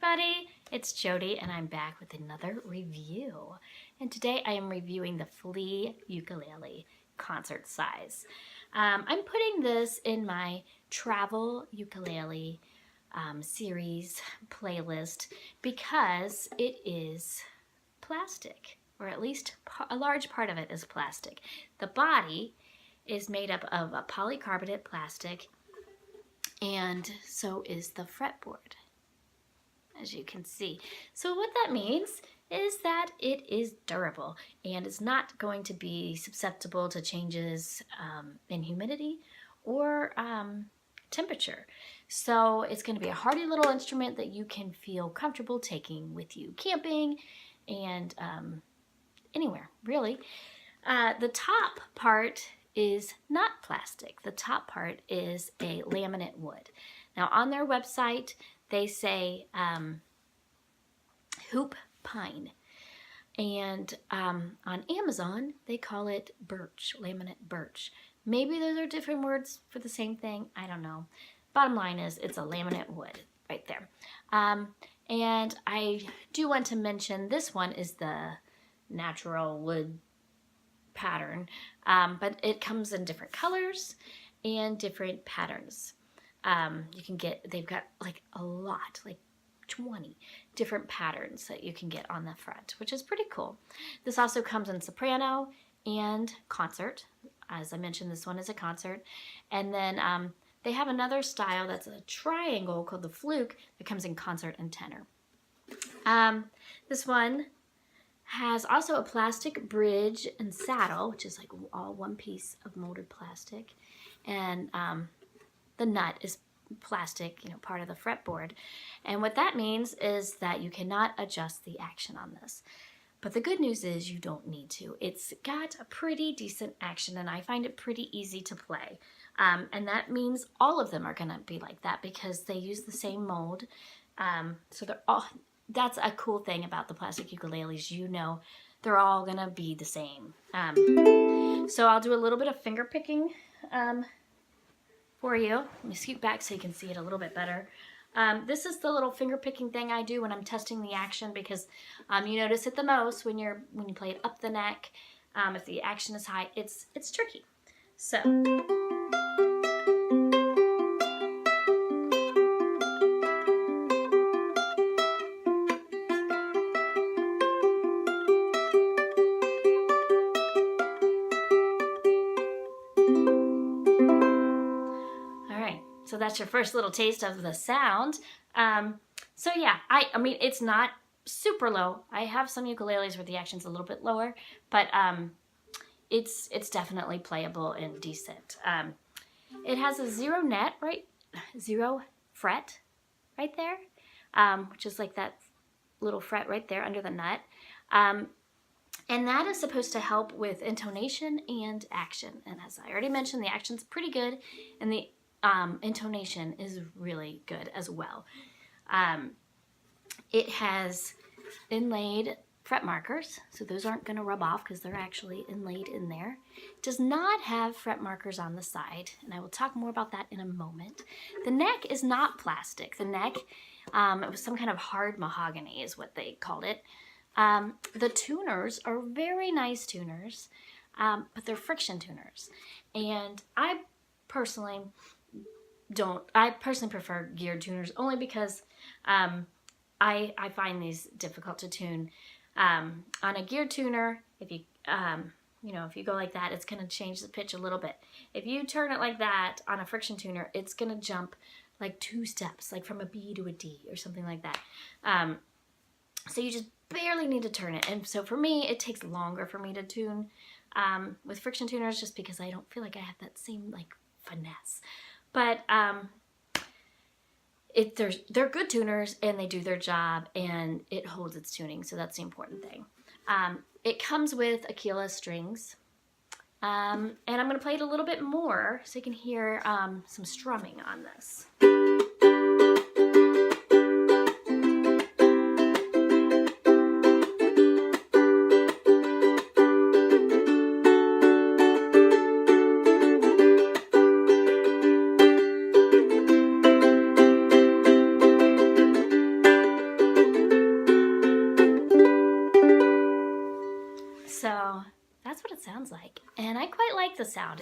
everybody, it's Jody and I'm back with another review. And today I am reviewing the Flea Ukulele concert size. I'm putting this in my travel ukulele series playlist because it is plastic, or at least a large part of it is plastic. The body is made up of a polycarbonate plastic, and so is the fretboard, as you can see. So what that means is that it is durable and is not going to be susceptible to changes in humidity or temperature. So it's going to be a hardy little instrument that you can feel comfortable taking with you camping and anywhere, really. The top part is not plastic. The top part is a laminate wood. Now on their website, they say hoop pine. And on Amazon, they call it birch, laminate birch. Maybe those are different words for the same thing. I don't know. Bottom line is it's a laminate wood right there. And I do want to mention this one is the natural wood pattern, but it comes in different colors and different patterns. You can get, they've got like a lot, like 20 different patterns that you can get on the front, which is pretty cool. This also comes in soprano and concert. As I mentioned, this one is a concert. And then they have another style that's a triangle called the fluke that comes in concert and tenor. This one has also a plastic bridge and saddle, which is like all one piece of molded plastic. And the nut is plastic, part of the fretboard. And what that means is that you cannot adjust the action on this. But the good news is you don't need to. It's got a pretty decent action and I find it pretty easy to play. And that means all of them are gonna be like that because they use the same mold. So they're all, that's a cool thing about the plastic ukuleles, they're all gonna be the same. So I'll do a little bit of finger picking for you. Let me scoot back so you can see it a little bit better. This is the little finger picking thing I do when I'm testing the action because you notice it the most when you play it up the neck. If the action is high, it's tricky. So. So that's your first little taste of the sound. So yeah, I mean, it's not super low. I have some ukuleles where the action's a little bit lower, but it's definitely playable and decent. It has a zero fret right there, which is like that little fret right there under the nut. And that is supposed to help with intonation and action. And as I already mentioned, the action's pretty good, and the intonation is really good as well. It has inlaid fret markers, so those aren't going to rub off because they're actually inlaid in there. It does not have fret markers on the side, and I will talk more about that in a moment. The neck is not plastic. The neck, it was some kind of hard mahogany is what they called it. The tuners are very nice tuners, but they're friction tuners, and I personally prefer geared tuners only because I find these difficult to tune. On a geared tuner, if you if you go like that, it's going to change the pitch a little bit. If you turn it like that on a friction tuner, it's going to jump like 2 steps, like from a B to a D or something like that. So you just barely need to turn it. And so for me, it takes longer for me to tune with friction tuners just because I don't feel like I have that same like finesse. But they're good tuners and they do their job and it holds its tuning, so that's the important thing. It comes with Aquila strings, and I'm going to play it a little bit more so you can hear some strumming on this.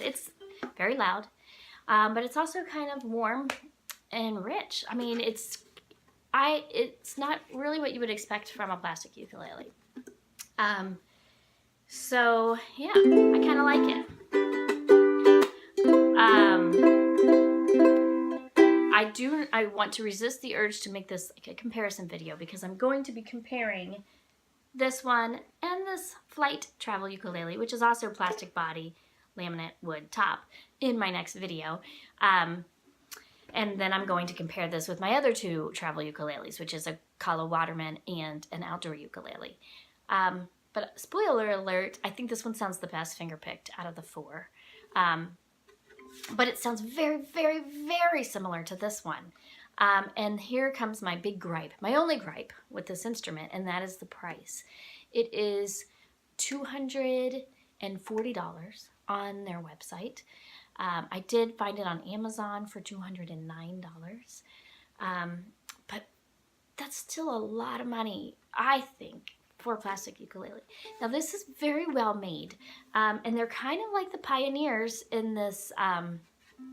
It's very loud, but it's also kind of warm and rich. I mean, it's not really what you would expect from a plastic ukulele. So yeah, I kind of like it. I want to resist the urge to make this like a comparison video because I'm going to be comparing this one and this flight travel ukulele, which is also plastic body, laminate wood top, in my next video. And then I'm going to compare this with my other two travel ukuleles, which is a Kala Waterman and an outdoor ukulele. But spoiler alert, I think this one sounds the best finger-picked out of the four. But it sounds very, very, very similar to this one. And here comes my big gripe, my only gripe with this instrument, and that is the price. It is $240 on their website. I did find it on Amazon for $209. But that's still a lot of money, I think, for a plastic ukulele. Now this is very well made, and they're kind of like the pioneers in this,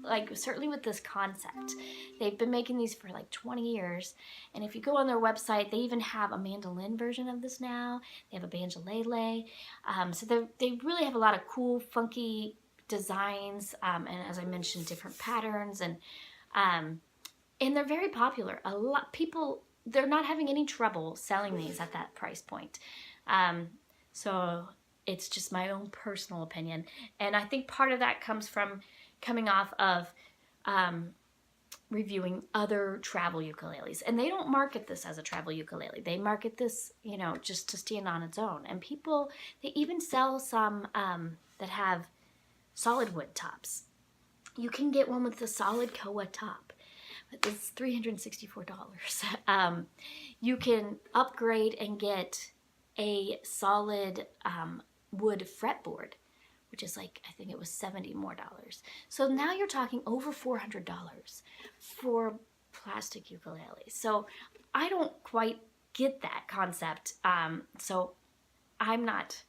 like certainly with this concept. They've been making these for like 20 years, and if you go on their website, they even have a mandolin version of this now. They have a banjolele, so they really have a lot of cool, funky designs, and as I mentioned, different patterns, and they're very popular. A lot people. They're not having any trouble selling these at that price point. So it's just my own personal opinion. And I think part of that comes from coming off of reviewing other travel ukuleles. And they don't market this as a travel ukulele. They market this, you know, just to stand on its own. And people, they even sell some that have solid wood tops. You can get one with the solid koa top. It's $364. You can upgrade and get a solid wood fretboard, which is like, I think it was $70 more. So now you're talking over $400 for plastic ukulele. So I don't quite get that concept. So I'm not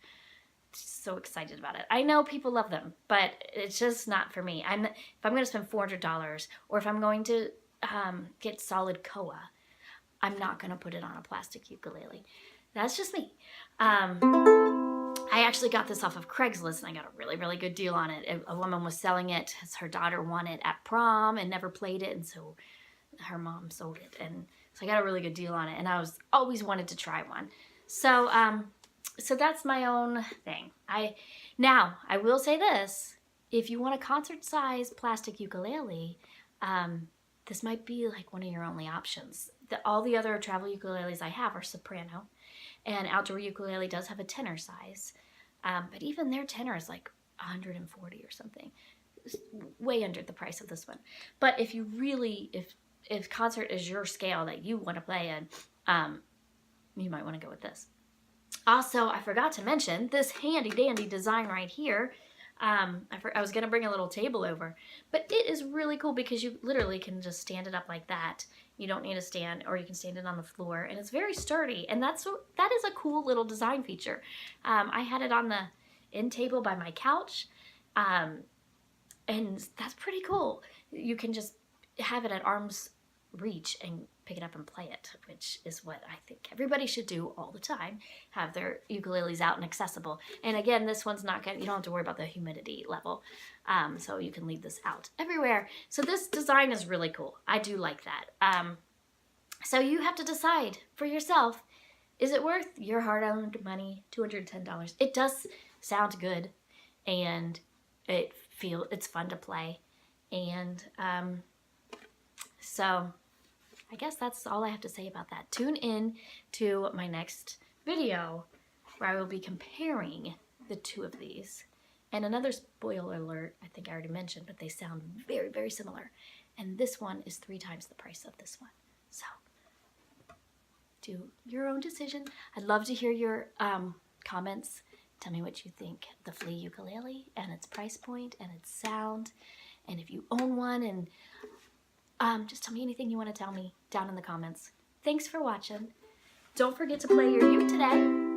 so excited about it. I know people love them, but it's just not for me. If I'm going to spend $400, or if I'm going to get solid koa, I'm not going to put it on a plastic ukulele. That's just me. I actually got this off of Craigslist, and I got a really, really good deal on it. A woman was selling it as her daughter won it at prom and never played it, and so her mom sold it, and so I got a really good deal on it, and I always wanted to try one. So so that's my own thing. Now I will say this: if you want a concert-size plastic ukulele, this might be like one of your only options. All the other travel ukuleles I have are soprano, and outdoor ukulele does have a tenor size, but even their tenor is like $140 or something. It's way under the price of this one. But if you really, if concert is your scale that you want to play in, you might want to go with this. Also, I forgot to mention this handy dandy design right here. I was going to bring a little table over, but it is really cool because you literally can just stand it up like that. You don't need a stand, or you can stand it on the floor, and it's very sturdy, and that is a cool little design feature. I had it on the end table by my couch, and that's pretty cool. You can just have it at arm's reach and pick it up and play it, which is what I think everybody should do all the time. Have their ukuleles out and accessible. And again, this one's not good. You don't have to worry about the humidity level. So you can leave this out everywhere. So this design is really cool. I do like that. So you have to decide for yourself, is it worth your hard-earned money, $210? It does sound good, and it's fun to play. And so I guess that's all I have to say about that. Tune in to my next video where I will be comparing the two of these. And another spoiler alert, I think I already mentioned, but they sound very, very similar. And this one is 3 times the price of this one. So do your own decision. I'd love to hear your comments. Tell me what you think of the Flea ukulele and its price point and its sound. And if you own one, and just tell me anything you want to tell me down in the comments. Thanks for watching. Don't forget to play your uke today.